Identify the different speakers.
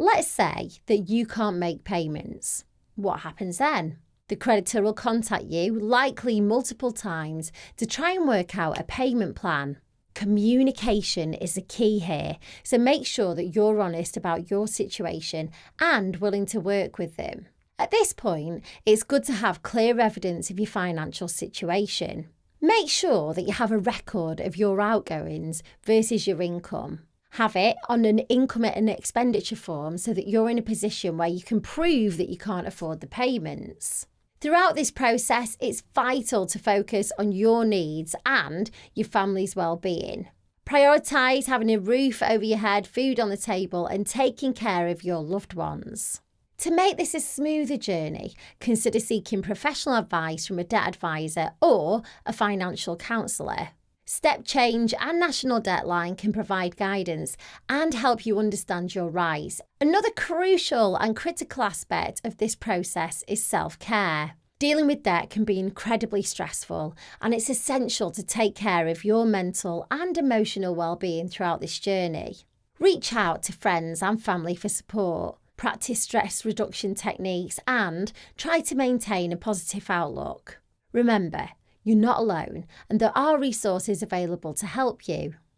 Speaker 1: Let's say that you can't make payments. What happens then? The creditor will contact you, likely multiple times, to try and work out a payment plan. Communication is the key here, so make sure that you're honest about your situation and willing to work with them. At this point, it's good to have clear evidence of your financial situation. Make sure that you have a record of your outgoings versus your income. Have it on an income and expenditure form so that you're in a position where you can prove that you can't afford the payments. Throughout this process, it's vital to focus on your needs and your family's well-being. Prioritise having a roof over your head, food on the table, and taking care of your loved ones. To make this a smoother journey, consider seeking professional advice from a debt advisor or a financial counsellor. Step Change and National Debtline can provide guidance and help you understand your rights. Another crucial and critical aspect of this process is self-care. Dealing with debt can be incredibly stressful, and it's essential to take care of your mental and emotional well-being throughout this journey. Reach out to friends and family for support, practice stress reduction techniques, and try to maintain a positive outlook. Remember, you're not alone, and there are resources available to help you.